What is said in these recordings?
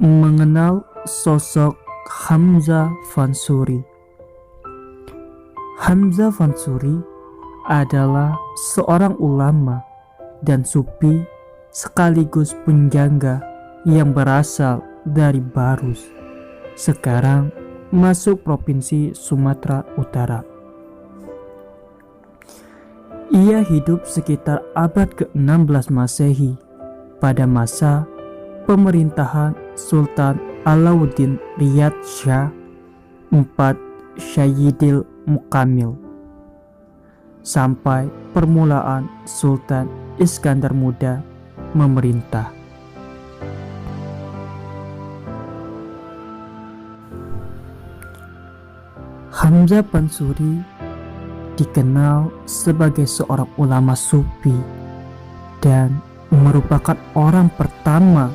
Mengenal sosok Hamzah Fansuri. Hamzah Fansuri adalah seorang ulama dan sufi sekaligus penjangga yang berasal dari Barus, sekarang masuk Provinsi Sumatera Utara. Ia hidup sekitar abad ke-16 Masehi pada masa pemerintahan Sultan Alauddin Riyad Shah IV Sayyidil Mukamil sampai permulaan Sultan Iskandar Muda memerintah. Hamzah Fansuri dikenal sebagai seorang ulama sufi dan merupakan orang pertama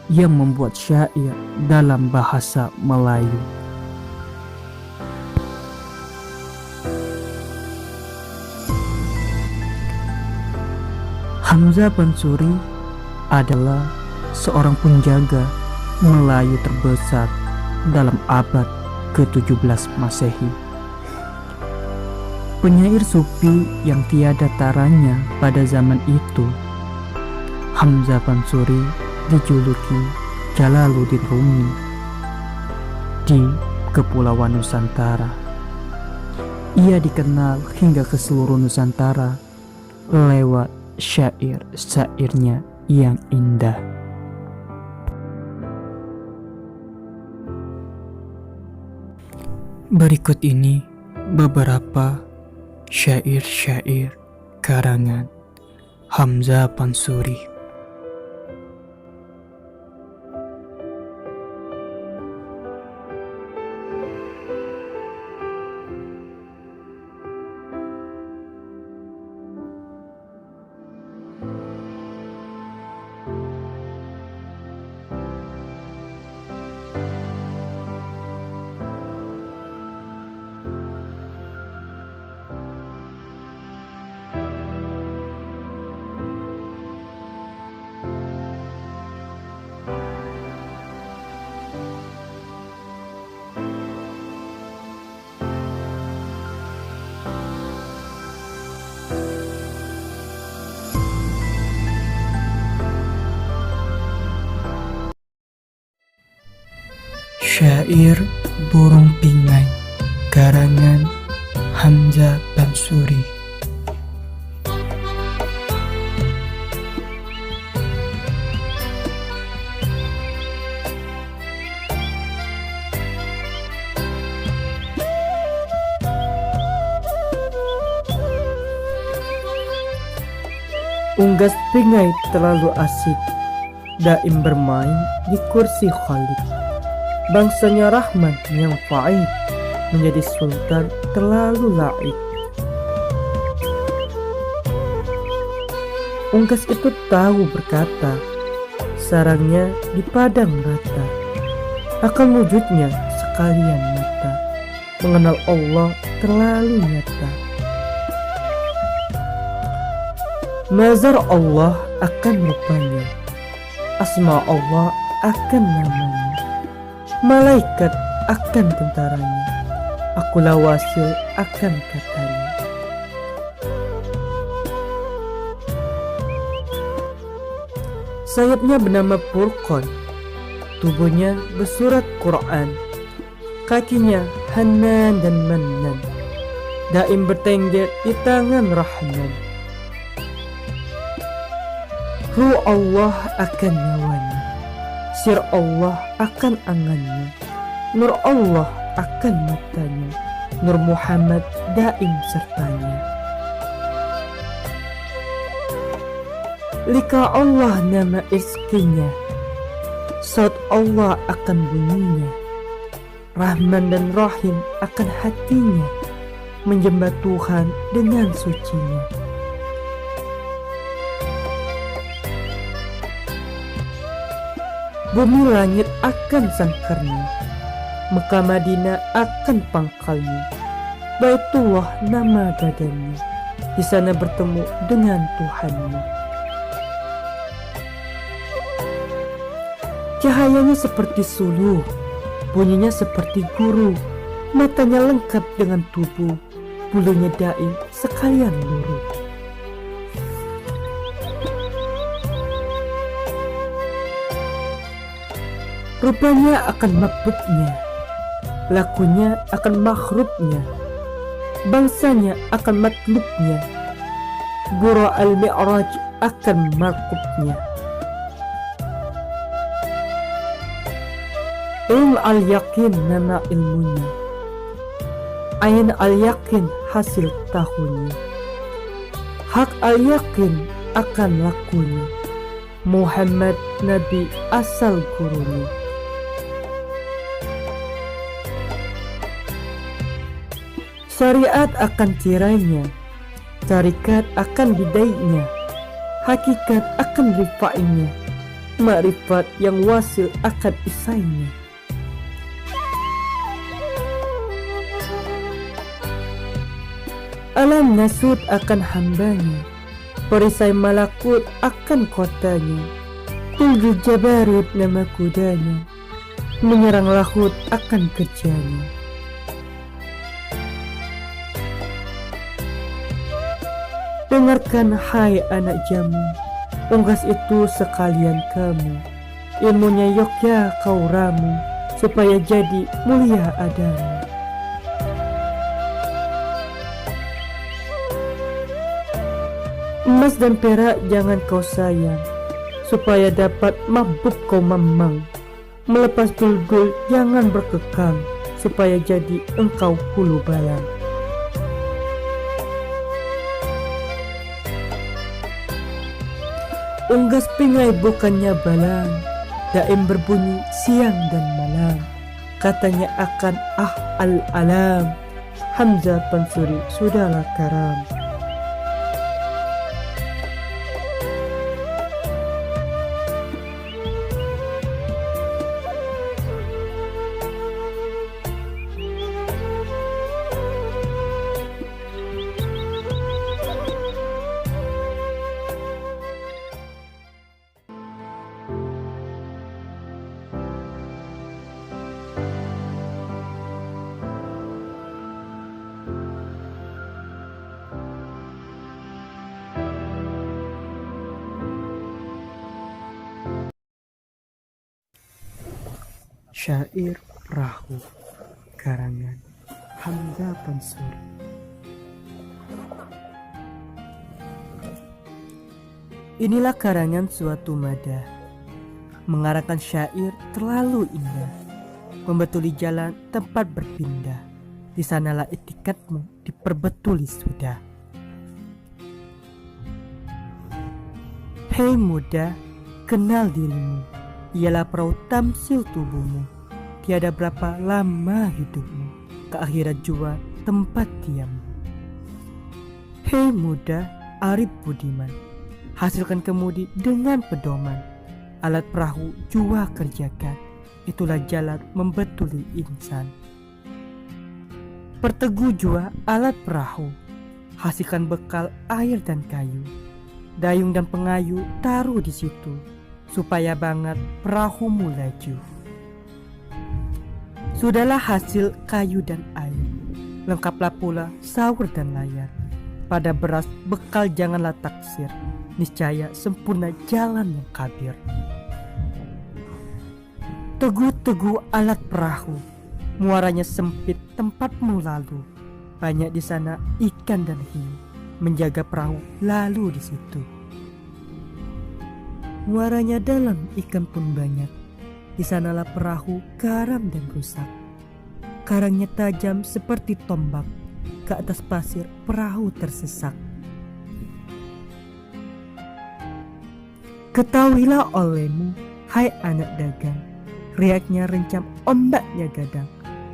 yang membuat syair dalam bahasa Melayu. Hamzah Fansuri adalah seorang penjaga Melayu terbesar dalam abad ke-17 Masehi. Penyair sufi yang tiada taranya pada zaman itu, Hamzah Fansuri dijuluki Jalaluddin Rumi di Kepulauan Nusantara. Ia dikenal hingga ke seluruh Nusantara lewat syair-syairnya yang indah. Berikut ini beberapa syair-syair karangan Hamzah Fansuri. Syair Burung Pingai karangan Hamzah Fansuri. Unggas pingai terlalu asik, daim bermain di kursi Khalid. Bangsanya Rahman yang faid, menjadi sultan terlalu laik. Unggas itu tahu berkata, sarangnya di padang rata, akan wujudnya sekalian mata, mengenal Allah terlalu nyata. Mazar Allah akan rupanya, asma Allah akan namanya, malaikat akan tentaranya, akulah wasil akan katanya. Sayapnya bernama Furqan, tubuhnya bersurat Quran, kakinya Hanan dan Mannan, daim bertengger di tangan Rahman. Ruh Allah akan nyawanya, sir Allah akan angannya, nur Allah akan matanya, nur Muhammad daim sertanya. Lika Allah nama iskinya, saut Allah akan bunyinya, Rahman dan Rahim akan hatinya, menjembah Tuhan dengan sucinya. Bumi langit akan sangkarnya, Mekah Madinah akan pangkalnya, Baitullah nama badannya, di sana bertemu dengan Tuhannya. Cahayanya seperti suluh, bunyinya seperti guru, matanya lengkap dengan tubuh, bulunya dai sekalian luruh. Rupanya akan mabuknya, lakunya akan makhrubnya, bangsanya akan matlubnya, Bura al-Mi'raj akan markubnya. Ilm al-yakin nama ilmunya, ain al-yakin hasil tahunya, hak al-yakin akan lakunya, Muhammad Nabi asal gurunya. Syariat akan tirainya, tarikat akan bidainya, hakikat akan rifainya, makrifat yang wasil akan isainya. Alam nasut akan hambanya, perisai malakut akan kotanya, Tulgul Jabarut nama kudanya, menyerang lahut akan kerjanya. Dengarkan hai anak jamu, unggas itu sekalian kamu, ilmunya yokya kau ramu, supaya jadi mulia adamu. Emas dan perak jangan kau sayang, supaya dapat mabuk kau mamang. Melepas bulgul jangan berkekang, supaya jadi engkau hulu balang. Unggas pingai bukannya balang, daim berbunyi siang dan malam, katanya akan al-alam, Hamzah Pansuri sudahlah karam. Syair Perahu, karangan Hamzah Pansuri. Inilah karangan suatu madah, mengarangkan syair terlalu indah, membetuli jalan tempat berpindah, di sanalah etikatmu diperbetuli sudah. Hei muda, kenal dirimu, ialah perahu tamsil tubuhmu, tiada berapa lama hidupmu, ke akhirat jua tempat diammu. Hei muda, arif budiman, hasilkan kemudi dengan pedoman, alat perahu jua kerjakan, itulah jalan membetuli insan. Perteguh jua alat perahu, hasilkan bekal air dan kayu, dayung dan pengayu taruh di situ, supaya banget perahumu laju. Sudahlah hasil kayu dan air, lengkaplah pula sawur dan layar. Pada beras bekal janganlah taksir, niscaya sempurna jalan yang kabir. Teguh-teguh alat perahu, muaranya sempit tempatmu lalu, banyak di sana ikan dan hiu, menjaga perahu lalu di situ. Muaranya dalam, ikan pun banyak, di sanalah perahu karam dan rusak. Karangnya tajam seperti tombak, ke atas pasir perahu tersesak. Ketahuilah olehmu, hai anak dagang, riaknya rencam ombaknya gadang,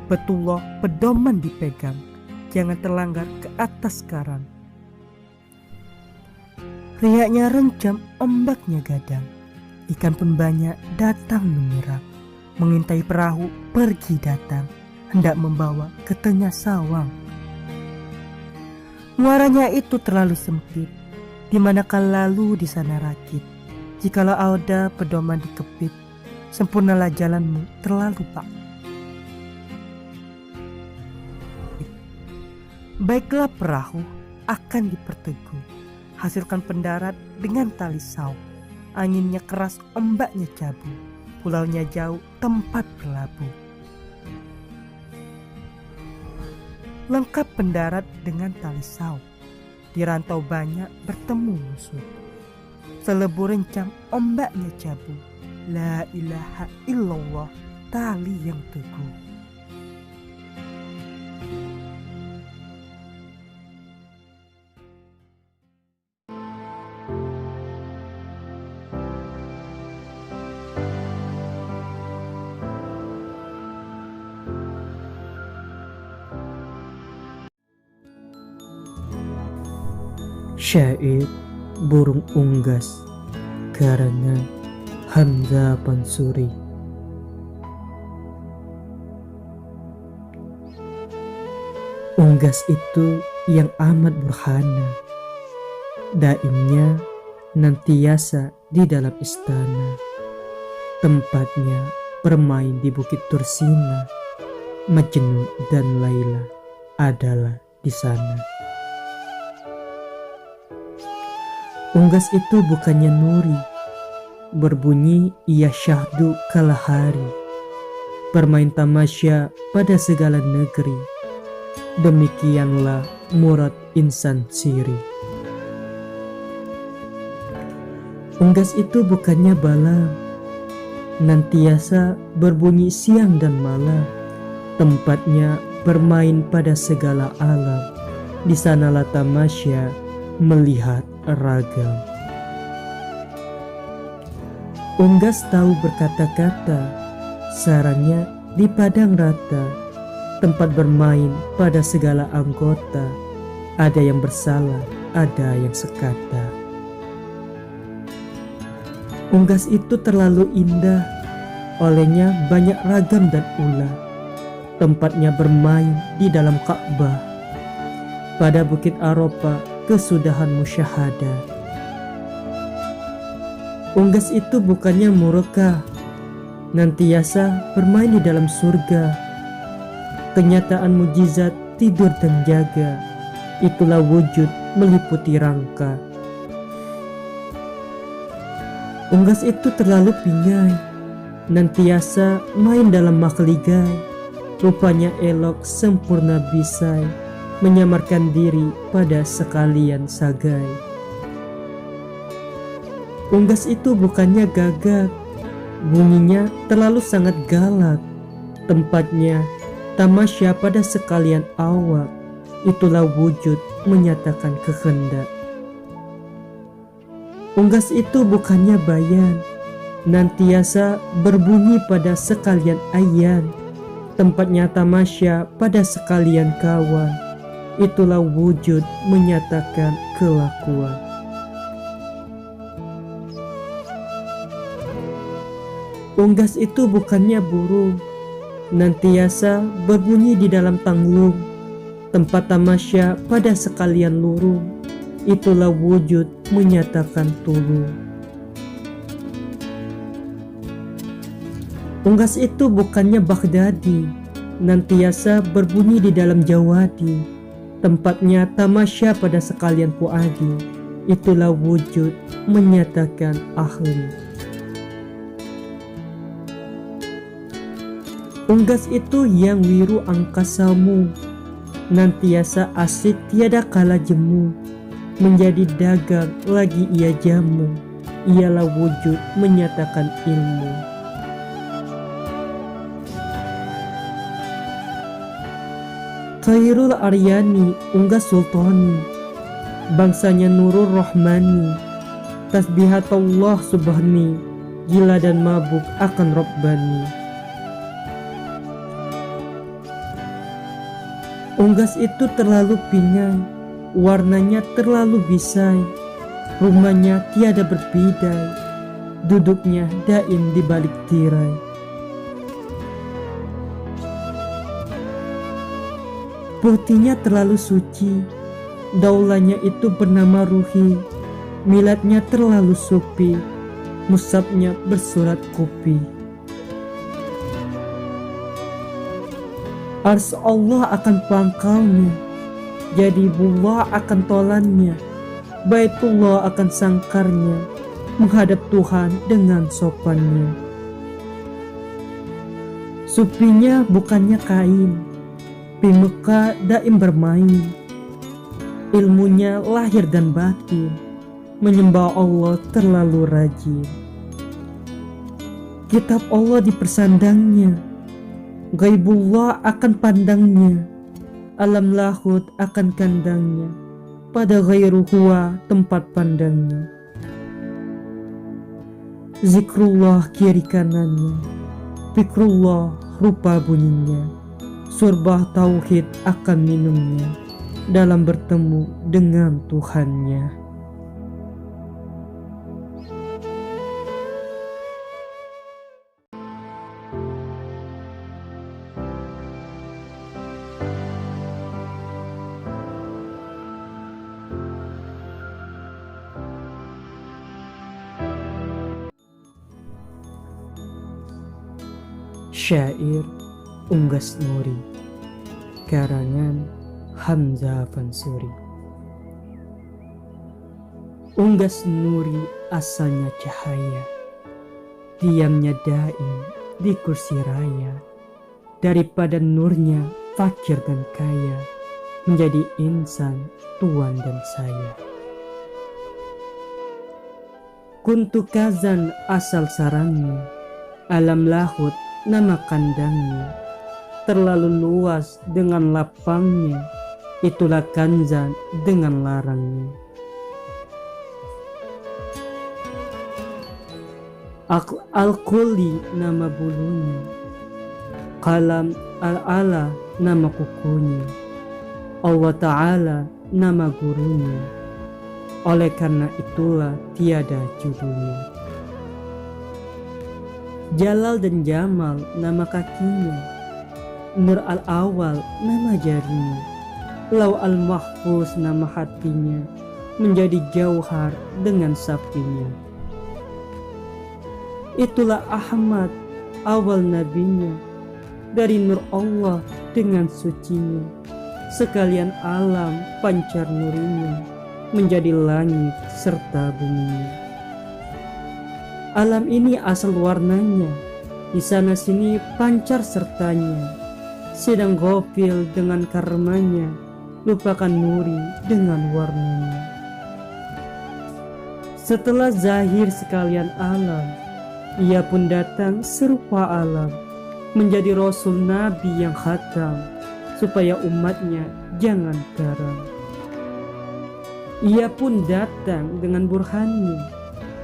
betullah pedoman dipegang, jangan terlanggar ke atas karang. Riaknya rencam ombaknya gadang, ikan pun banyak datang menyerang, mengintai perahu pergi datang, hendak membawa ke tengah sawang. Muaranya itu terlalu sempit, di manakah lalu di sana rakit, jikalau ada pedoman dikepit, sempurnalah jalanmu terlalu pak. Baiklah perahu akan diperteguh, hasilkan pendarat dengan tali sauk. Anginnya keras, ombaknya cabu, pulaunya jauh, tempat berlabuh. Lengkap pendarat dengan tali sauk, di rantau banyak bertemu musuh. Selebur rencang, ombaknya cabu, la ilaha illallah, tali yang teguh. Syair Burung Unggas karangan Hamzah Pansuri. Unggas itu yang amat burhana, daimnya nantiasa di dalam istana. Tempatnya bermain di Bukit Tursina. Majnun dan Laila adalah di sana. Unggas itu bukannya nuri, berbunyi ia syahdu kala hari, bermain tamasya pada segala negeri. Demikianlah murad insan siri. Unggas itu bukannya balang, nantiasa berbunyi siang dan malam. Tempatnya bermain pada segala alam. Di sanalah tamasya melihat ragam. Unggas tahu berkata-kata, sarangnya di padang rata. Tempat bermain pada segala anggota. Ada yang bersalah, ada yang sekata. Unggas itu terlalu indah, olehnya banyak ragam dan ulah. Tempatnya bermain di dalam Ka'bah, pada Bukit Arafah kesudahan musyahadah. Unggas itu bukannya murka, nantiasa bermain di dalam surga. Kenyataan mujizat tidur dan jaga, itulah wujud meliputi rangka. Unggas itu terlalu pingai, nantiasa main dalam makligai. Rupanya elok sempurna bisai, menyamarkan diri pada sekalian sagai. Unggas itu bukannya gagak, bunyinya terlalu sangat galak. Tempatnya tamasya pada sekalian awak, itulah wujud menyatakan kehendak. Unggas itu bukannya bayan, nantiasa berbunyi pada sekalian ayan. Tempatnya tamasya pada sekalian kawan, itulah wujud menyatakan kelakuan. Unggas itu bukannya burung, nantiasa berbunyi di dalam tanglung. Tempat tamasya pada sekalian lurung, itulah wujud menyatakan tulung. Unggas itu bukannya Baghdadi, nantiasa berbunyi di dalam Jawadi. Tempatnya tamasya pada sekalian puadi, itulah wujud menyatakan ahli. Unggas itu yang wiru angkasamu, nantiasa asik tiada kala jemu. Menjadi dagang lagi ia jamu, ialah wujud menyatakan ilmu. Khairul Aryani Unggas Sultani, bangsanya Nurul Rahmani. Tasbihatullah subhani, gila dan mabuk akan Rabbani. Unggas itu terlalu pingai, warnanya terlalu bisai. Rumahnya tiada berbidai, duduknya daim di balik tirai. Putihnya terlalu suci, daulahnya itu bernama Ruhi. Miladnya terlalu supi, musabnya bersurat kopi. Ars Allah akan pangkalnya, Jadibullah akan tolannya, Baitullah akan sangkarnya, menghadap Tuhan dengan sopannya. Supinya bukannya kain, di Mekah daim bermain, ilmunya lahir dan batin, menyembah Allah terlalu rajin. Kitab Allah dipersandangnya, Gaibullah akan pandangnya, alam lahut akan kandangnya, pada ghairu huwa tempat pandangnya. Zikrullah kiri kanannya, fikrullah rupa bunyinya, surbah tauhid akan minumnya, dalam bertemu dengan Tuhannya. Syair Unggas Nuri, karangan Hamzah Fansuri. Unggas Nuri asalnya cahaya, diamnya daim di kursi raya. Daripada nurnya fakir dan kaya, menjadi insan tuan dan saya. Kuntu kazan asal sarangnya, alam lahut nama kandangnya, terlalu luas dengan lapangnya, itulah kanzan dengan larangnya. Al-Quli nama bulunya, Qalam al-ala nama kukunya, Allah Ta'ala nama gurunya, oleh karena itulah tiada judulnya. Jalal dan Jamal nama kakinya, Nur al-awal nama jarinya, Lau al-mahfuz nama hatinya, menjadi jauhar dengan sapinya. Itulah Ahmad awal nabinya, dari nur Allah dengan sucinya, sekalian alam pancar nurinya, menjadi langit serta bumi. Alam ini asal warnanya, di sana sini pancar sertanya, sedang gofil dengan karmanya, lupakan nuri dengan warnanya. Setelah zahir sekalian alam, ia pun datang serupa alam, menjadi rasul nabi yang khatam, supaya umatnya jangan karam. Ia pun datang dengan burhannya,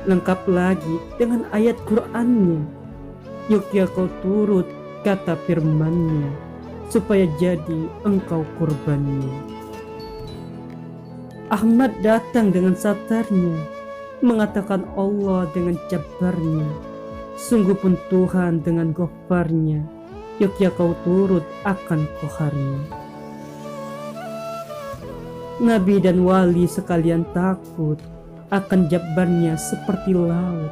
lengkap lagi dengan ayat Qur'annya. Yuk ya kau turut kata firmannya, supaya jadi engkau kurbannya. Ahmad datang dengan satarnya, mengatakan Allah dengan jabarnya, sungguh pun Tuhan dengan ghafarnya. Yuk ya kau turut akan koharnya. Nabi dan wali sekalian takut akan jabarnya seperti laut,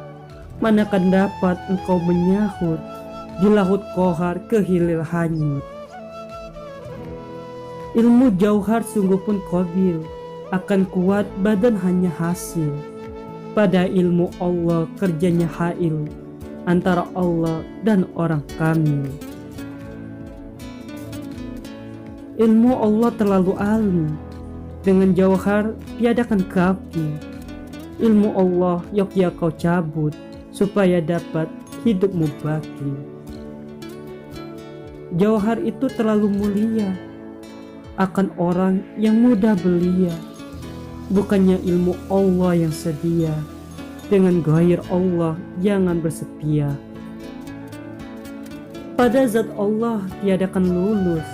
manakan dapat engkau menyahut di laut kohar kehilir hanyut. Ilmu jauhar sungguh pun qabil, akan kuat badan hanya hasil, pada ilmu Allah kerjanya hail, antara Allah dan orang kamil. Ilmu Allah terlalu alim, dengan jauhar tiadakan kafi. Ilmu Allah yok ya kau cabut, supaya dapat hidupmu baki. Jauhar itu terlalu mulia, akan orang yang mudah belia. Bukannya ilmu Allah yang sedia, dengan ghair Allah jangan bersetia. Pada zat Allah tiadakan lulus,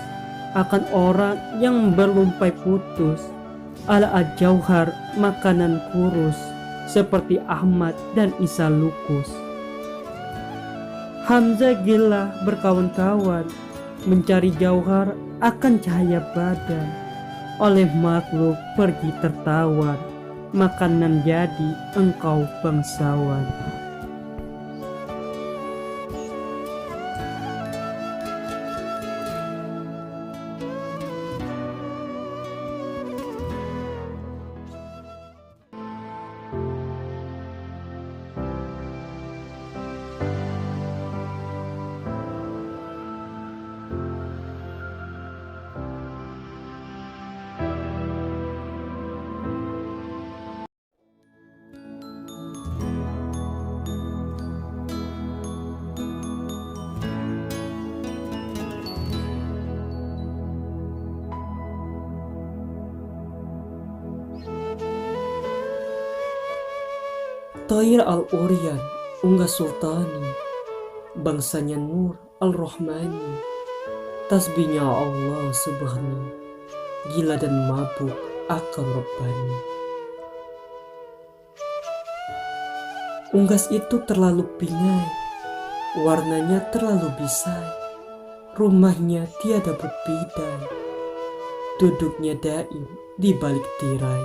akan orang yang berlumpai putus. Ala al-jauhar makanan kurus, seperti Ahmad dan Isa lukus. Hamzah gila berkawan-kawan, mencari jauhar akan cahaya badan. Oleh makhluk pergi tertawan, makanan jadi engkau bangsawan. Thair Al-Uryan, Unggas Sultani, bangsanya Nur Al-Rahmani, tasbihnya Allah Subhanahu, gila dan mabuk akal Rabbani. Unggas itu terlalu pingai, warnanya terlalu bisai, rumahnya tiada berbidai, duduknya daim di balik tirai.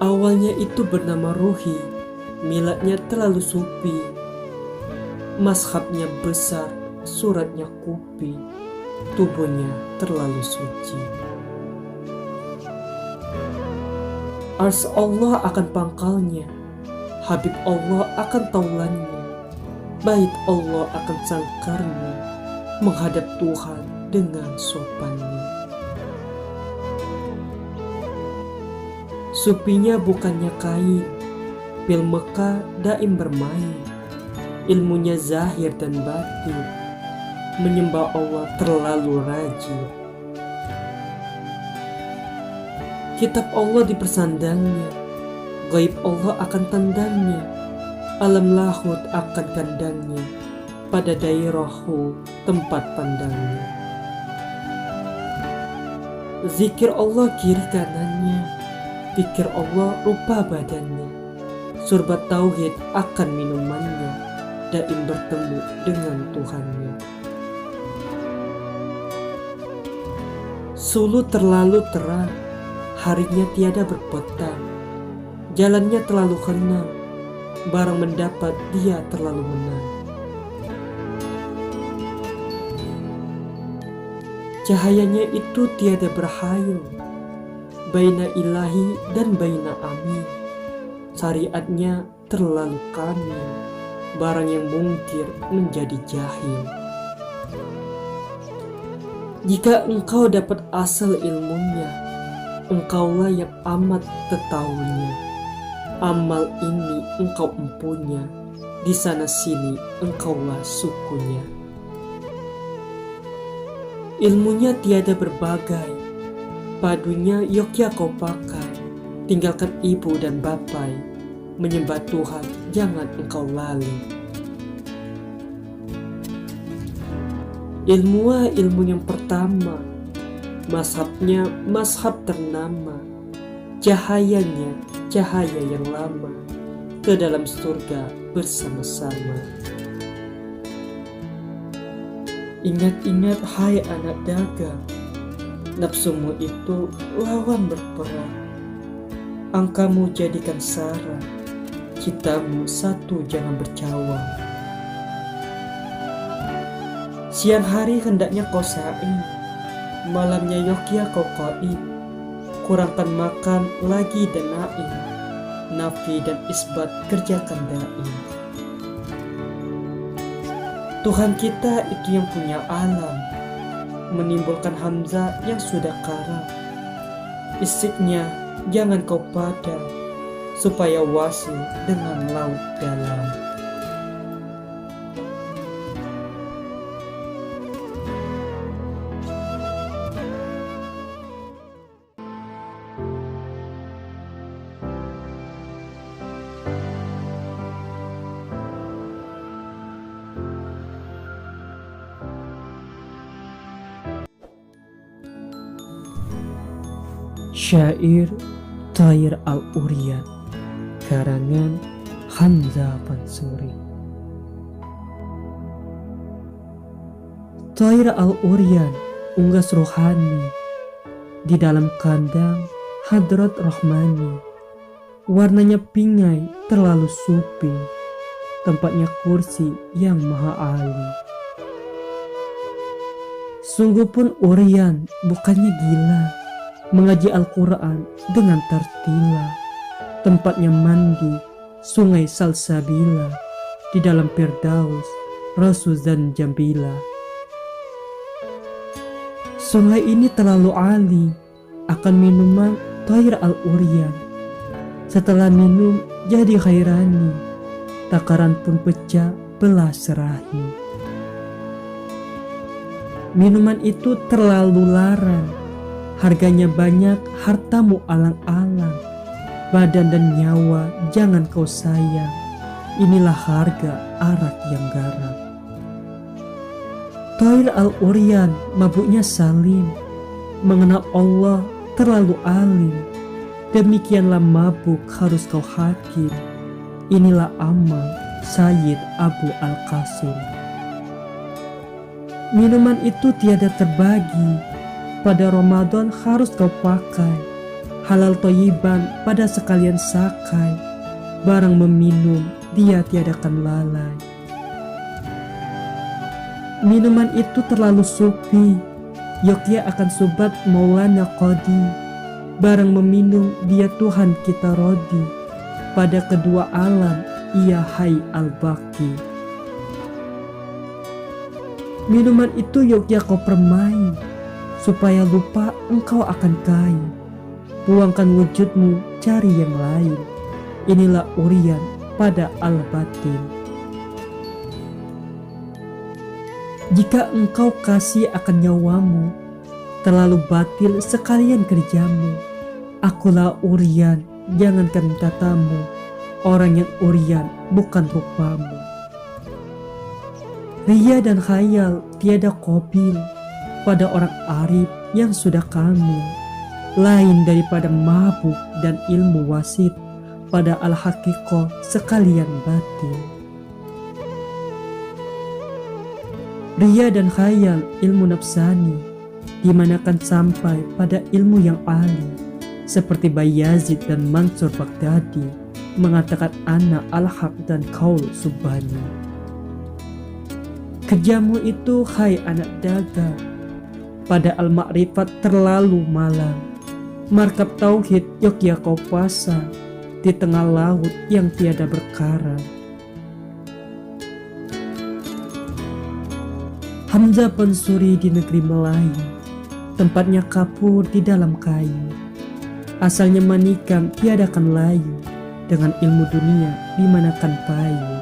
Awalnya itu bernama Ruhi, miladnya terlalu supi, mazhabnya besar, suratnya kupi, tubuhnya terlalu suci. Ars Allah akan pangkalnya, Habib Allah akan taulannya, bait Allah akan sangkarnya, menghadap Tuhan dengan sopannya. Supinya bukannya kain, pil Mekah daim bermain, ilmunya zahir dan batin, menyembah Allah terlalu rajin. Kitab Allah dipersandangnya, gaib Allah akan tandangnya, alam lahut akan kandangnya, pada dairahu tempat pandangnya. Zikir Allah kiri kanannya, pikir Allah rupa badannya, surbat tauhid akan minumannya, daim bertemu dengan Tuhannya. Sulu terlalu terang, harinya tiada berpetang, jalannya terlalu kenal, barang mendapat dia terlalu menang. Cahayanya itu tiada berhayal, baina ilahi dan baina amin, syariatnya terlalu kamil, barang yang mungkir menjadi jahil. Jika engkau dapat asal ilmunya, engkaulah yang amat tetahunya. Amal ini engkau empunya, di sana sini engkaulah sukunya. Ilmunya tiada berbagai, padunya Yogya kau pakai, tinggalkan ibu dan bapai, menyembah Tuhan jangan engkau lali. Ilmu yang pertama, mazhabnya mazhab ternama, cahayanya cahaya yang lama, ke dalam surga bersama-sama. Ingat-ingat hai anak dagang, nafsumu itu lawan berperang, angkamu jadikan sarang, citamu satu jangan bercawang. Siang hari hendaknya kau sa'i, malamnya Yogya kau qaid, kurangkan makan lagi dan naim, nafi dan isbat kerjakan daim. Tuhan kita itu yang punya alam, menimbulkan hamzah yang sudah karam, isiknya jangan kau padam, supaya wasil dengan laut dalam. Syair Thair Al-Uryan, karangan Hamzah Pansuri. Thair Al-Uryan, unggas rohani, di dalam kandang Hadrat Rahmani, warnanya pingai terlalu supi, tempatnya kursi yang maha ali. Sungguh pun Uryan bukannya gila, mengaji Al-Quran dengan tartila, tempatnya mandi sungai Salsabila, di dalam Firdaus Rasul Zanjambila. Sungai ini terlalu ali, akan minuman Thair Al-Uryan. Setelah minum jadi khairani, takaran pun pecah belah serahi. Minuman itu terlalu larang, harganya banyak, hartamu alang-alang, badan dan nyawa jangan kau sayang. Inilah harga arak yang garam. Toil al-Uryan mabuknya salim, mengenal Allah terlalu alim. Demikianlah mabuk harus kau hakim. Inilah amal Sayyid Abu Al-Qasim. Minuman itu tiada terbagi, pada Ramadan harus kau pakai. Halal toyiban pada sekalian sakai, barang meminum dia tiadakan lalai. Minuman itu terlalu supi, Yogya akan subat Maulana Qadi. Barang meminum dia Tuhan kita rodi, pada kedua alam ia Hai Al-Baqi. Minuman itu Yogya kau permain, supaya lupa engkau akan kain. Buangkan wujudmu, cari yang lain. Inilah Uryan pada al-batin. Jika engkau kasih akan nyawamu, terlalu batil sekalian kerjamu. Akulah Uryan, jangankan tatamu. Orang yang Uryan bukan rupamu. Ria dan khayal tiada qabil pada orang arif yang sudah kamil. Lain daripada mabuk dan ilmu wasit pada al-haqiqah sekalian batin. Ria dan khayal ilmu nafsani dimanakan sampai pada ilmu yang ali, seperti Bayazid dan Mansur Baghdadi mengatakan ana al-haq dan qaul subhani. Kerjamu itu hai anak dagang, pada al-ma'rifat terlalu malang. Markab tauhid Yogya kau pasang di tengah laut yang tiada berkarang. Hamzah pensuri di negeri Melayu, tempatnya kapur di dalam kayu. Asalnya manikam tiadakan layu, dengan ilmu dunia dimanakan payu.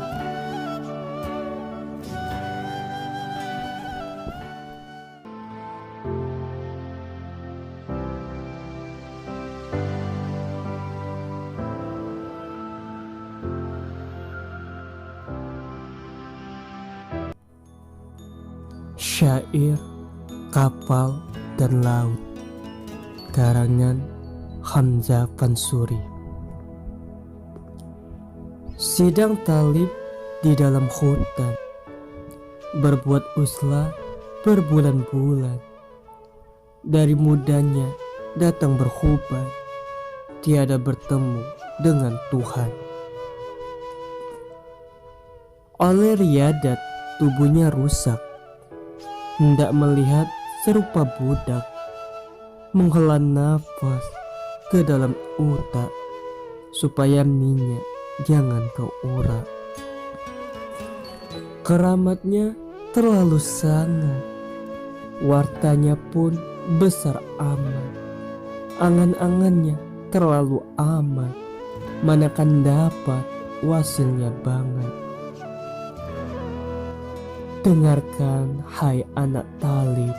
Syair Kapal dan Laut, karangan Hamzah Fansuri. Sidang talib di dalam hutan, berbuat uslah berbulan-bulan. Dari mudanya datang berhuban, tiada bertemu dengan Tuhan. Oleh riadat tubuhnya rusak, hendak melihat serupa budak, menghela nafas ke dalam utak, supaya minyak jangan kau urak. Keramatnya terlalu sangat, wartanya pun besar amat. Angan-angannya terlalu amat, manakan dapat wasilnya banget. Dengarkan hai anak talib,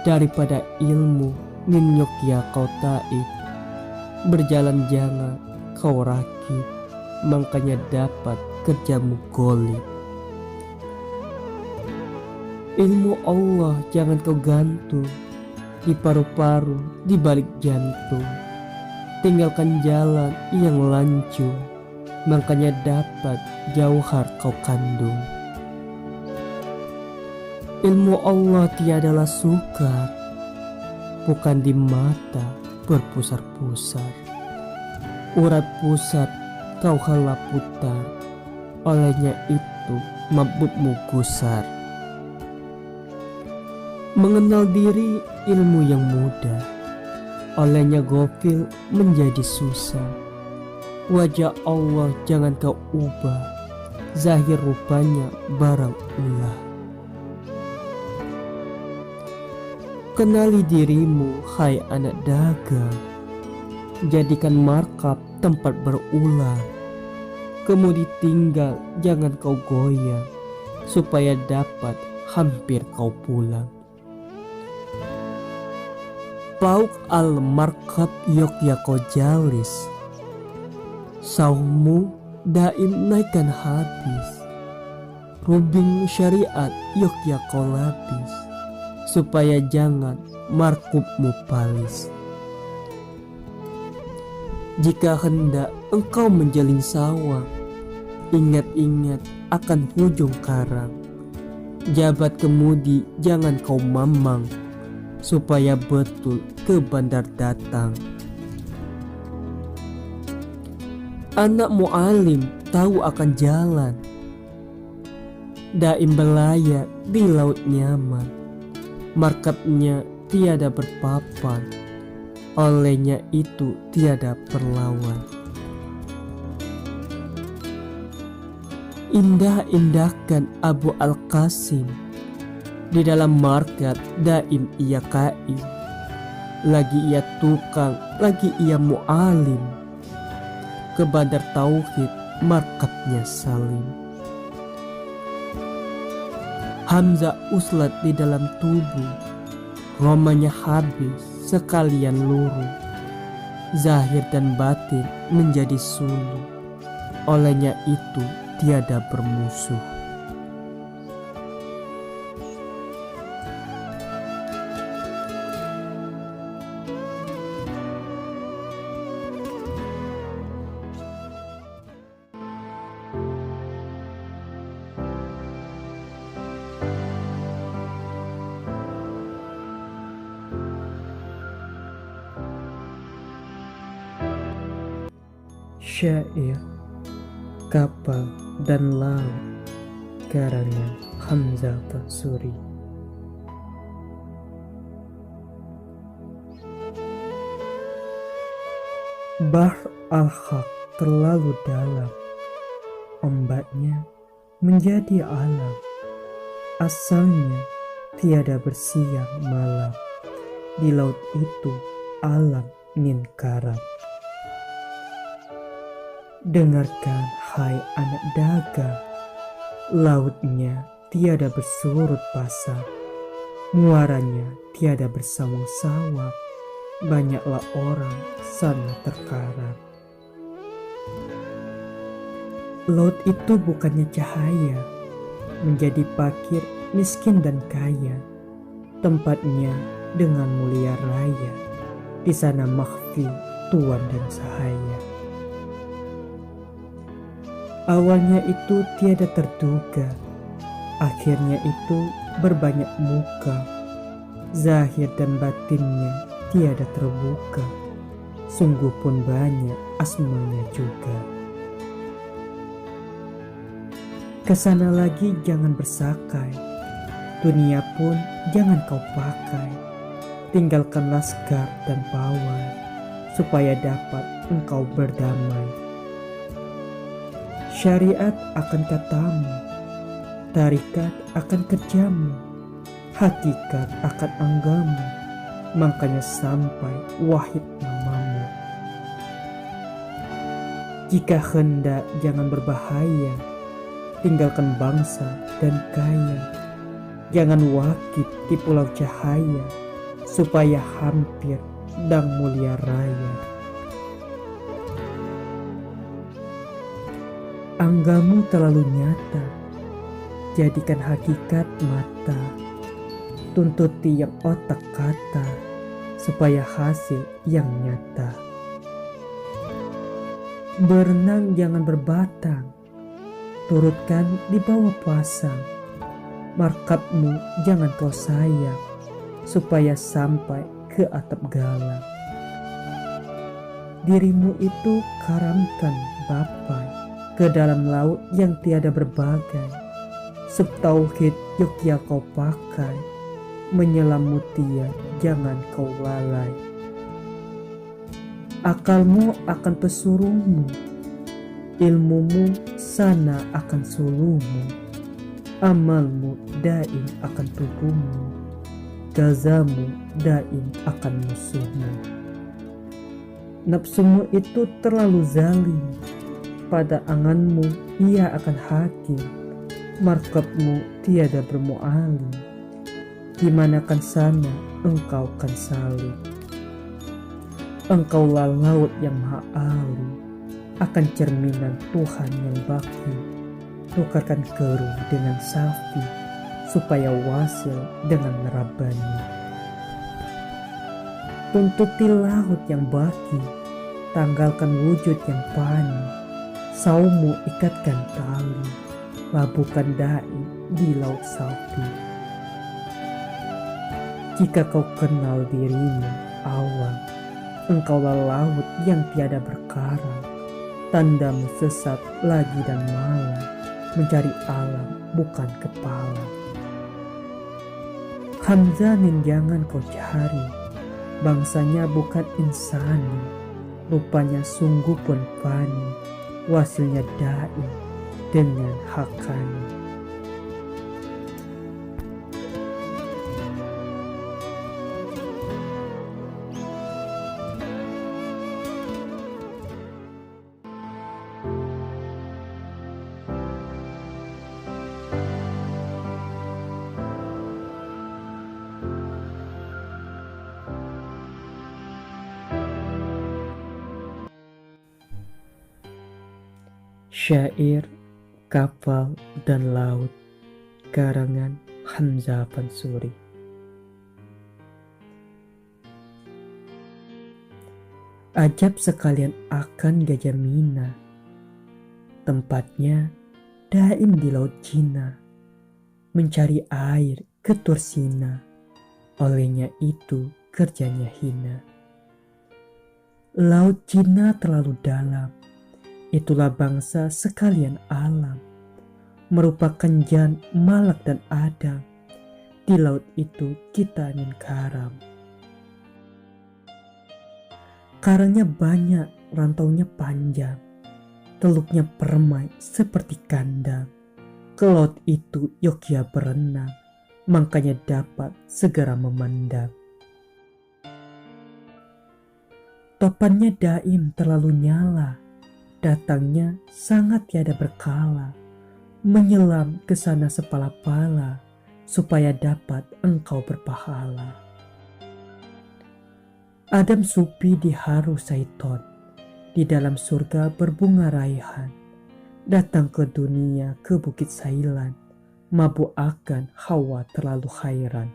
daripada ilmu min Yogya kau taib. Berjalan jangan kau rakib, makanya dapat kerjamu golib. Ilmu Allah jangan kau gantung, di paru-paru di balik jantung. Tinggalkan jalan yang lancung, makanya dapat jauhar kau kandung. Ilmu Allah tiadalah sukar, bukan di mata berpusar-pusar. Urat pusat kau hela putar, olehnya itu mabukmu gusar. Mengenal diri ilmu yang mudah, olehnya gofil menjadi susah. Wajah Allah jangan kau ubah, zahir rupanya barang ulah. Kenali dirimu, hai anak dagang. Jadikan markab tempat berulang. Kemudi tinggal, jangan kau goyang, supaya dapat hampir kau pulang. Pauk al-markab Yogya kau jalis, Saummu daim naikkan habis, rubing syariat yok ya kau lapis, supaya jangan markubmu palis. Jika hendak engkau menjalin sawah, ingat-ingat akan hujung karang. Jabat kemudi jangan kau mamang, supaya betul ke bandar datang. Anak mu'alim tahu akan jalan, daim belayar di laut nyaman. Markabnya tiada berpapan, olehnya itu tiada perlawan. Indah-indahkan Abu Al-Qasim, di dalam market daim ia kaim. Lagi ia tukang, lagi ia mu'alim, ke bandar tauhid markabnya salim. Hamzah uslat di dalam tubuh, romanya habis sekalian luruh. Zahir dan batin menjadi suluh, olehnya itu tiada bermusuh. Syair Kapal dan Laut karya Hamzah Tansuri. Bahr al-Haq terlalu dalam, ombaknya menjadi alam. Asalnya tiada bersiang malam, di laut itu alam nin karam. Dengarkan hai anak dagang, lautnya tiada bersurut pasang, muaranya tiada bersawang-sawang, banyaklah orang sana terkarang. Laut itu bukannya cahaya, menjadi pakir miskin dan kaya, tempatnya dengan mulia raya, di sana makhfi tuan dan sahaya. Awalnya itu tiada terduga, akhirnya itu berbanyak muka. Zahir dan batinnya tiada terbuka, sungguh pun banyak asmanya juga. Kesana lagi jangan bersakai, dunia pun jangan kau pakai. Tinggalkan laskar dan pawai, supaya dapat engkau berdamai. Syariat akan katamu, tarikat akan kerjamu, hakikat akan anggamu, makanya sampai wahid namamu. Jika hendak jangan berbahaya, tinggalkan bangsa dan kaya. Jangan wakit di pulau cahaya, supaya hampir dan mulia raya. Anggamu terlalu nyata, jadikan hakikat mata. Tuntut tiap otak kata, supaya hasil yang nyata. Berenang jangan berbatang, turutkan di bawah pasang. Markabmu jangan kau sayang, supaya sampai ke atap galang. Dirimu itu karamkan bapai, ke dalam laut yang tiada berbagai. Subtauhid yukya kau pakai, menyelam mutia jangan kau lalai. Akalmu akan pesuruhmu, ilmumu sana akan suluhmu, amalmu daim akan tubuhmu, gazamu daim akan musuhmu. Nafsumu itu terlalu zalim, pada anganmu ia akan hakim. Markabmu tiada bermu'alim, dimanakan sana engkau kan salim. Engkaulah laut yang maha alim, akan cerminan Tuhan yang baki. Tukarkan keruh dengan safi, supaya wasil dengan Rabbani. Tuntuti laut yang baki, tanggalkan wujud yang fani. Saumu ikatkan tali, labuhkan dai di laut safi. Jika kau kenal dirimu awal, engkaulah laut yang tiada berkarang. Tandamu sesat lagi dan malam, mencari alam bukan kepala. Hamzanin jangan kau cari, bangsanya bukan insani. Rupanya sungguh pun fani, wasilnya dai dengan hakani. Syair Kapal dan Laut, karangan Hamzah Fansuri. Ajab sekalian akan Gajah Mina, tempatnya daim di laut Cina, mencari air ke Tursina, olehnya itu kerjanya hina. Laut Cina terlalu dalam, itulah bangsa sekalian alam, merupakan jan, malak dan adam. Di laut itu kita ingin karam. Karangnya banyak, rantaunya panjang, teluknya permai seperti kandang. Ke laut itu Yogya berenang, makanya dapat segera memandang. Topannya daim terlalu nyala, datangnya sangat tiada berkala, menyelam ke sana sepala-pala, supaya dapat engkau berpahala. Adam Supi diharu Saiton, di dalam surga berbunga raihan, datang ke dunia ke bukit Sailan, mabuk akan Hawa terlalu khairan.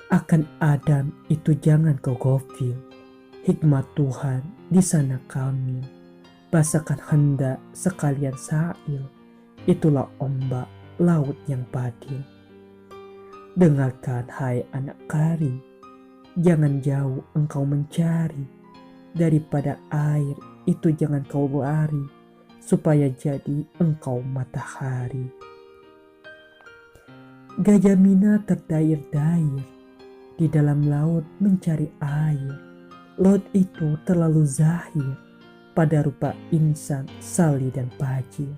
Akan Adam itu jangan kau gofil, hikmat Tuhan di sana kami, basahkan hendak sekalian sail, itulah ombak laut yang badil. Dengarkan hai anak kari, jangan jauh engkau mencari, daripada air itu jangan kau lari, supaya jadi engkau matahari. Gajah Mina terdair-dair, di dalam laut mencari air. Laut itu terlalu zahir, pada rupa insan, sali dan pajir.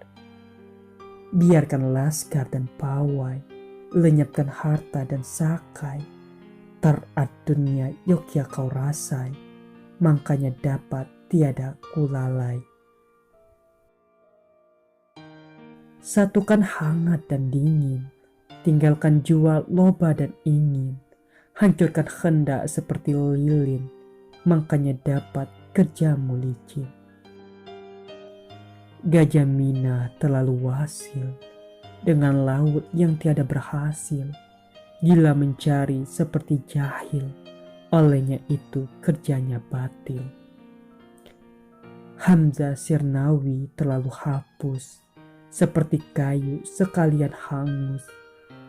Biarkan laskar dan pawai, lenyapkan harta dan sakai. Tarat dunia Yogya kau rasai, makanya dapat tiada kulalai. Satukan hangat dan dingin, tinggalkan jua loba dan ingin. Hancurkan hendak seperti lilin, makanya dapat kerjamu licin. Gajah Mina terlalu wasil, dengan laut yang tiada berhasil. Gila mencari seperti jahil, olehnya itu kerjanya batil. Hamzah Sirnawi terlalu hapus, seperti kayu sekalian hangus.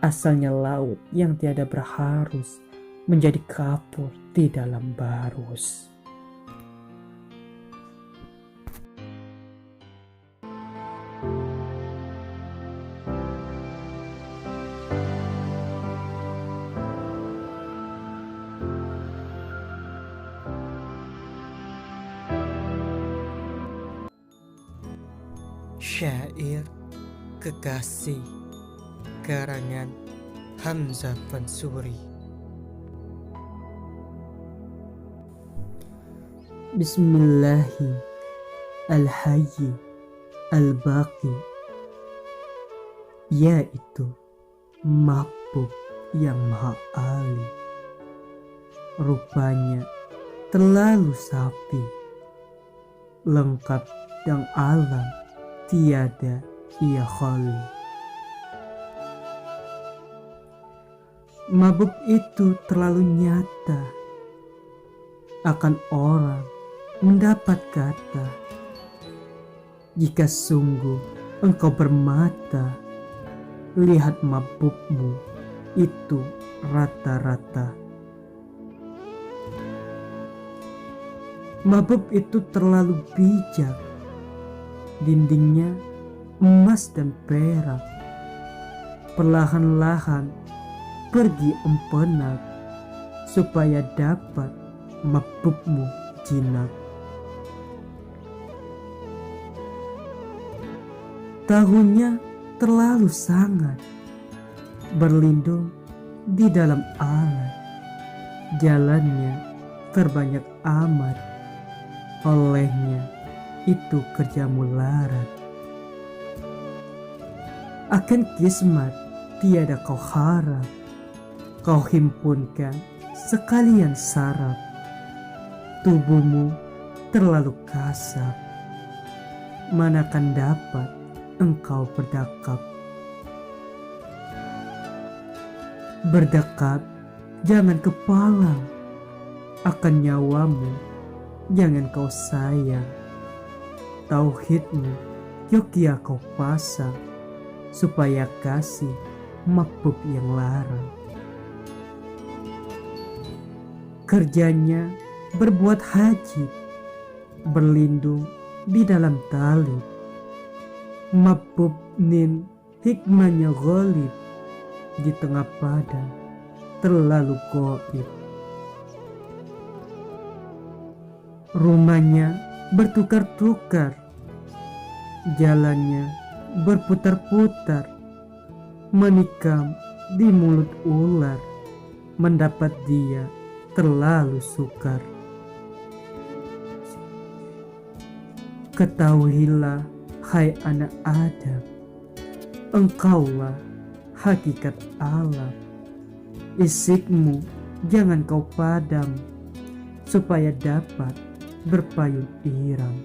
Asalnya laut yang tiada berharus, menjadi kapur di dalam barus. Syair Kekasih, karangan Hamzah Fansuri. Bismillahi al-hayyi al-baqi, yaitu makhluk yang maha ali. Rupanya terlalu sapi, lengkap dan alam, tiada ia khali. Mabuk itu terlalu nyata, akan orang mendapat kata. Jika sungguh engkau bermata, lihat mabukmu itu rata-rata. Mabuk itu terlalu bijak, dindingnya emas dan perak. Perlahan-lahan pergi empenak, supaya dapat mabukmu jinak. Tahunnya terlalu sangat, berlindung di dalam alat. Jalannya terbanyak amat, olehnya itu kerjamu larat. Akan kismat tiada kau harap, kau himpunkan sekalian sarap. Tubuhmu terlalu kasar, manakan dapat engkau berdakap. Berdekat jangan kepalang, akan nyawamu jangan kau sayang. Tauhidmu yokia kau pasang, supaya kasih mabuk yang larang. Kerjanya berbuat haji, berlindung di dalam tali. Mabuk nin hikmahnya ghalib, di tengah padang terlalu goib. Rumahnya bertukar-tukar, jalannya berputar-putar, menikam di mulut ular, mendapat dia terlalu sukar. Ketahuilah hai anak Adam, engkaulah hakikat alam. Isikmu jangan kau padam, supaya dapat berpayung iram.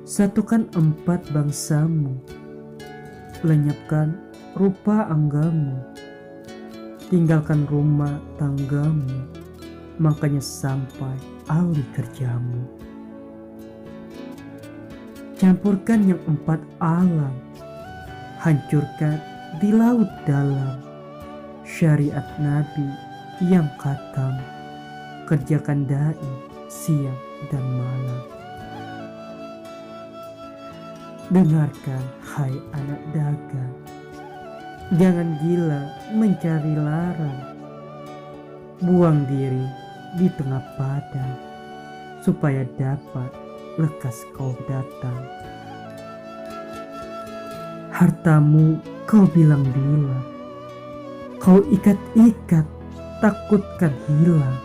Satukan empat bangsamu, lenyapkan rupa anggamu, tinggalkan rumah tanggamu, makanya sampai alih kerjamu. Campurkan yang empat alam, hancurkan di laut dalam. Syariat Nabi yang khatam, kerjakan dai siang dan malam. Dengarkan hai anak dagang, jangan gila mencari larang. Buang diri di tengah padang, supaya dapat lekas kau datang. Hartamu kau bilang-bilang, kau ikat-ikat takutkan hilang.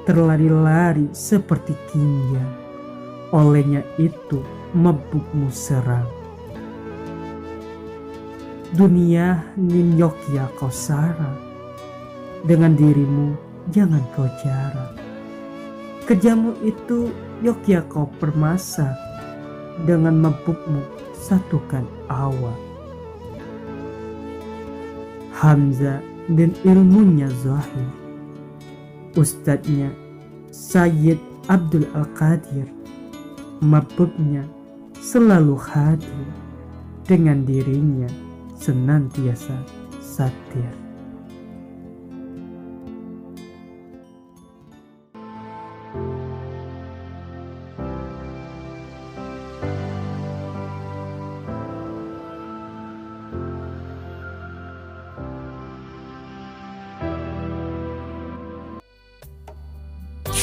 Terlari-lari seperti kinjal, olehnya itu mabukmu serang. Dunia nin yokia kau sarang, dengan dirimu jangan kau jarak. Kerjamu itu yokia kau permasak, dengan mabukmu satukan awak. Hamzah dan ilmunya zahir, ustadznya Sayyid Abdul Al-Qadir, mabuknya selalu hadir, dengan dirinya senantiasa satir.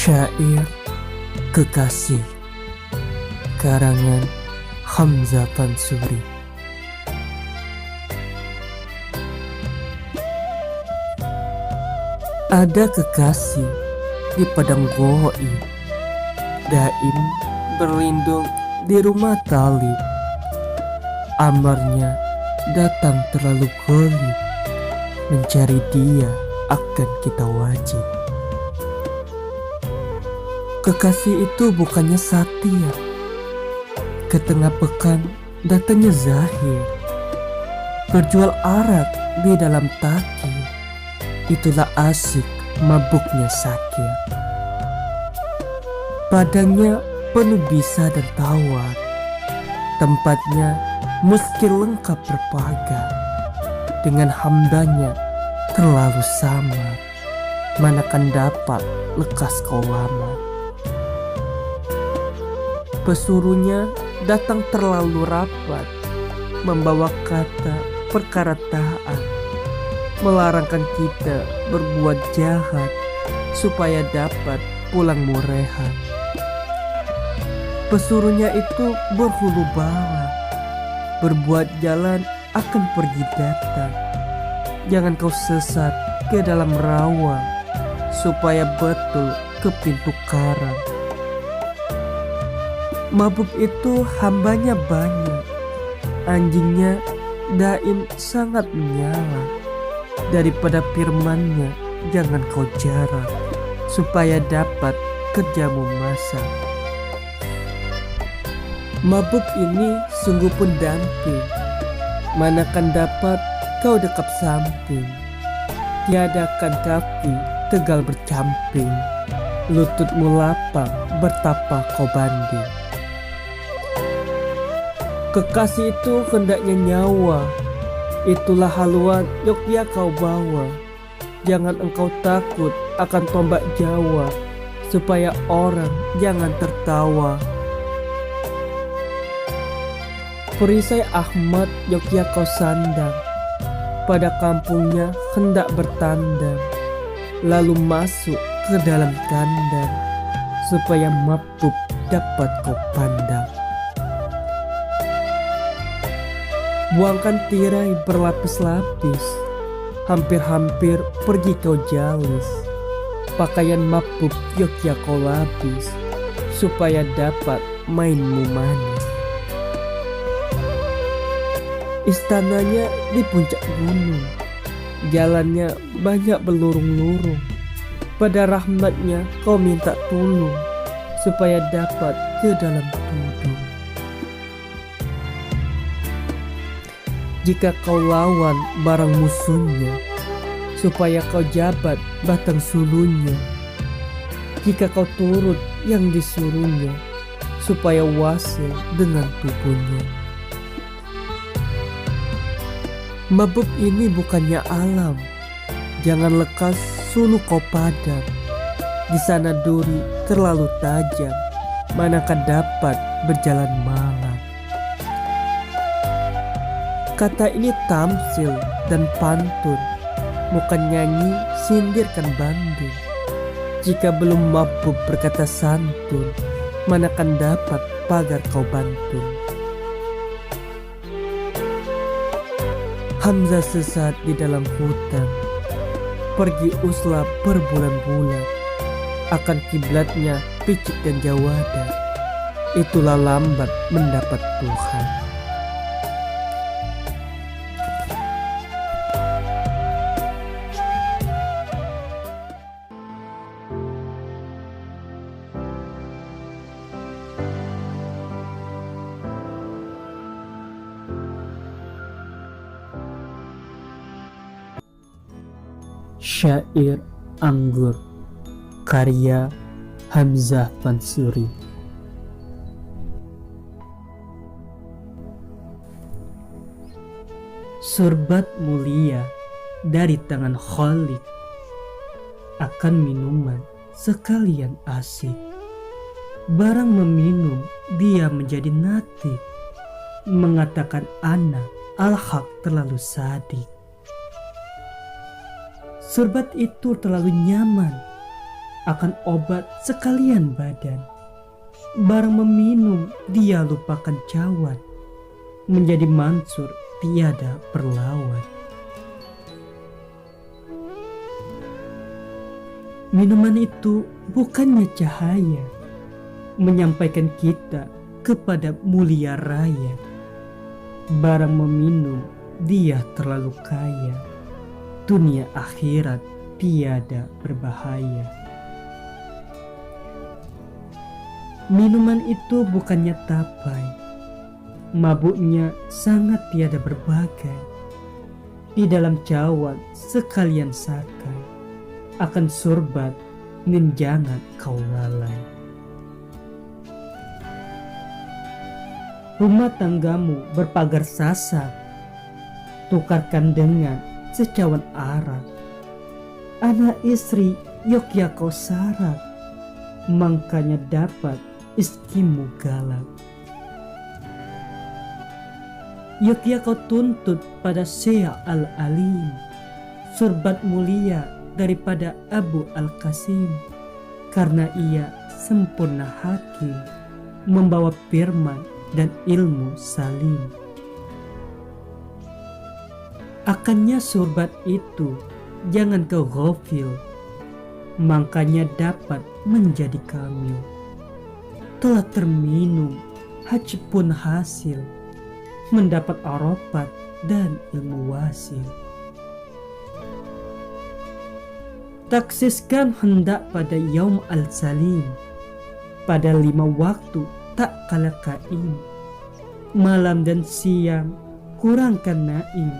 Syair Kekasih, karangan Hamzah Pansuri. Ada kekasih di padang goib, daim berlindung di rumah talib. Amarnya datang terlalu golib, mencari dia akan kita wajib. Kekasih itu bukannya Satya. Ke tengah pekan datangnya Zahir. Berjual arak di dalam taki. Itulah asik mabuknya Satya. Padangnya penuh bisa dan tawar. Tempatnya meski lengkap berpagar. Dengan hamdanya terlalu sama. Manakan dapat lekas kau lama. Pesuruhnya datang terlalu rapat. Membawa kata perkara taat. Melarangkan kita berbuat jahat. Supaya dapat pulang murehat. Pesuruhnya itu berhulu bala. Berbuat jalan akan pergi datang. Jangan kau sesat ke dalam rawa. Supaya betul ke pintu karang. Mabuk itu hambanya banyak. Anjingnya daim sangat menyala. Daripada firmannya jangan kau jarang. Supaya dapat kerjamu masak. Mabuk ini sungguh pun damping. Manakan dapat kau dekap samping. Tiadakan kafi tegal bercamping. Lututmu lapang bertapa kau banding. Kekasih itu hendaknya nyawa. Itulah haluan Yogya kau bawa. Jangan engkau takut akan tombak Jawa. Supaya orang jangan tertawa. Perisai Ahmad Yogya kau sandang. Pada kampungnya hendak bertandang. Lalu masuk ke dalam kandang. Supaya mabuk dapat kau pandang. Buangkan tirai berlapis-lapis. Hampir-hampir pergi kau jalis. Pakaian mabuk Yogya kau lapis. Supaya dapat mainmu manis. Istananya di puncak gunung. Jalannya banyak berlurung-lurung. Pada rahmatnya kau minta tolong. Supaya dapat ke dalam tudung. Jika kau lawan barang musuhnya. Supaya kau jabat batang sulunya. Jika kau turut yang disuruhnya. Supaya wasil dengan tubuhnya. Mabuk ini bukannya alam. Jangan lekas suluh kau padam. Di sana duri terlalu tajam. Manakah dapat berjalan malam. Kata ini tamsil dan pantun. Bukan nyanyi sindirkan bandung. Jika belum mabuk berkata santun. Manakan dapat pagar kau bantun. Hamzah sesat di dalam hutan. Pergi uslah berbulan-bulan. Akan kiblatnya picik dan jawada. Itulah lambat mendapat Tuhan. Syair Anggur karya Hamzah Pansuri. Sorbat mulia dari tangan Khalik. Akan minuman sekalian asik. Barang meminum dia menjadi natik. Mengatakan anak al-haq terlalu sadik. Sorbat itu terlalu nyaman. Akan obat sekalian badan. Barang meminum dia lupakan cawan. Menjadi mansur tiada perlawan. Minuman itu bukannya cahaya. Menyampaikan kita kepada mulia raya. Barang meminum dia terlalu kaya. Dunia akhirat tiada berbahaya. Minuman itu bukannya tapai, mabuknya sangat tiada berbagai. Di dalam cawan sekalian sakai, akan surbat nin jangan kau lalai. Rumah tanggamu berpagar sasak, tukarkan dengan secawan arak. Anak istri Yogya kau sarak, makanya dapat istrimu galak. Yogya kau tuntut pada Syekh Al-Alim, surbat mulia daripada Abu Al-Qasim, karena ia sempurna hakim, membawa firman dan ilmu salim. Akannya surbat itu jangan kau ghafil, makanya dapat menjadi kamil. Telah terminum haji pun hasil, mendapat arafat dan ilmu wasil. Taksiskan hendak pada Yaum Al-Salim, pada 5 waktu tak kalah kaim. Malam dan siang kurangkan naim,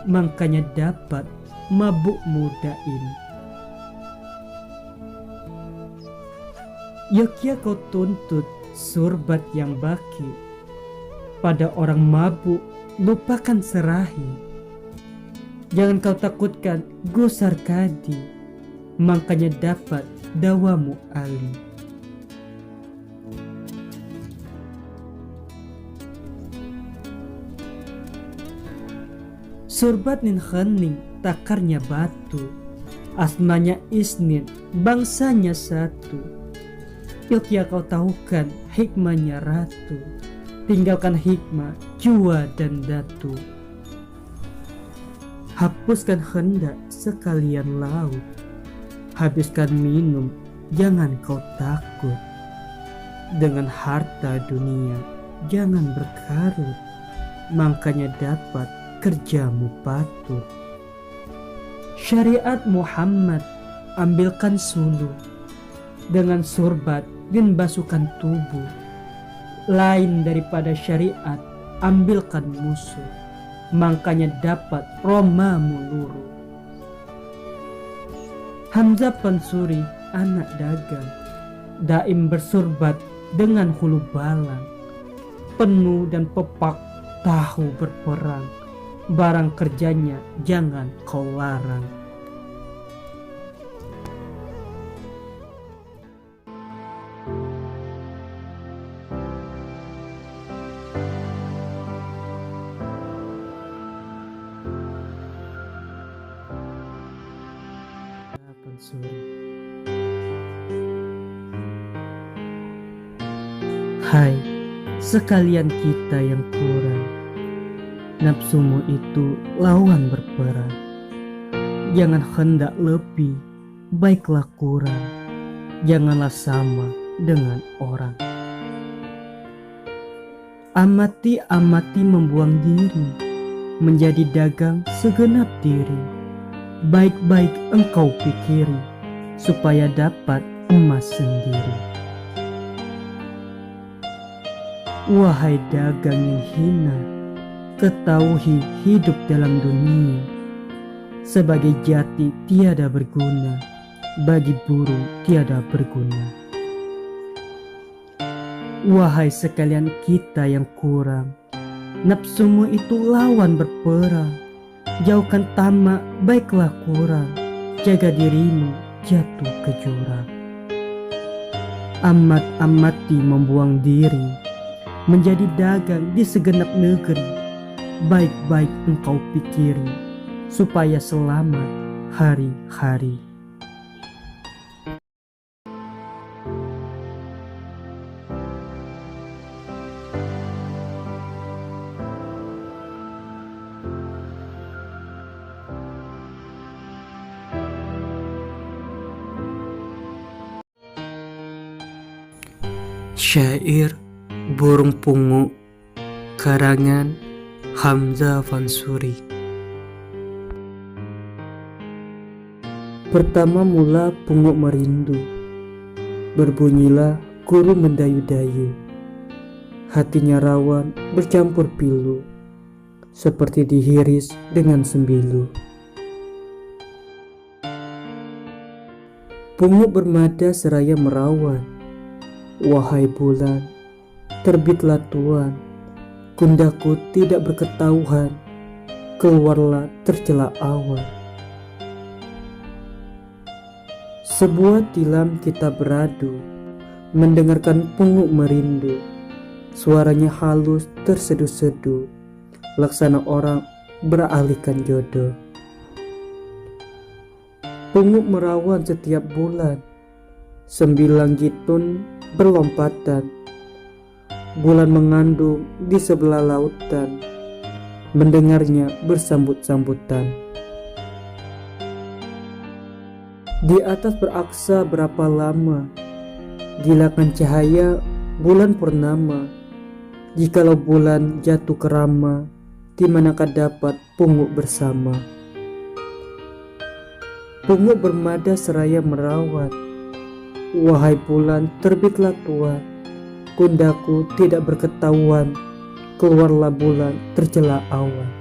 makanya dapat mabuk mudain. Yogya kau tuntut surbat yang baki, pada orang mabuk lupakan serahi. Jangan kau takutkan gusar kadi, makanya dapat dawamu ali. Surbat nin hening takarnya batu, asmanya Isnin bangsanya satu. Yogya kau tahukan hikmahnya ratu, tinggalkan hikmah jua dan datu. Hapuskan hendak sekalian laut, habiskan minum jangan kau takut. Dengan harta dunia jangan berkarut, makanya dapat kerjamu patut. Syariat Muhammad ambilkan sulu, dengan surbat dan basukan tubuh. Lain daripada syariat ambilkan musuh, makanya dapat Roma muluru. Hamzah Pansuri anak dagang, daim bersurbat dengan hulu balang. Penuh dan pepak tahu berperang, barang kerjanya jangan kau larang. Hai, sekalian kita yang kurang, nafsumu itu lawan berperang. Jangan hendak lebih, baiklah kurang. Janganlah sama dengan orang. Amati membuang diri, menjadi dagang segenap diri. Baik-baik engkau pikiri, supaya dapat emas sendiri. Wahai dagang yang hina, ketahui hidup dalam dunia sebagai jati tiada berguna, bagi burung tiada berguna. Wahai sekalian kita yang kurang, nafsumu itu lawan berperang. Jauhkan tamak, baiklah kurang. Jaga dirimu jatuh ke jurang. Amati membuang diri, menjadi dagang di segenap negeri. Baik-baik engkau pikiri, supaya selamat hari-hari. Syair Burung Pungu, karangan Hamzah Pansuri. Pertama mula pungu merindu, berbunyilah guru mendayu-dayu. Hatinya rawan bercampur pilu, seperti dihiris dengan sembilu. Pungut bermada seraya merawan, wahai bulan, terbitlah tuan, kundaku tidak berketahuan, keluarlah tercela awan. Sebuah tilam kita beradu, mendengarkan pungut merindu, suaranya halus terseduh-seduh, laksana orang beralihkan jodoh. Pungut merawan setiap bulan, sembilan gitun berlompatan, bulan mengandung di sebelah lautan, mendengarnya bersambut-sambutan. Di atas beraksa berapa lama, gilakan cahaya bulan purnama. Jikalau bulan jatuh ke rama, di manakah dapat pungut bersama? Pungut bermada seraya merawat, wahai bulan terbitlah tuan, kundaku tidak berketahuan, keluarlah bulan tercela awan.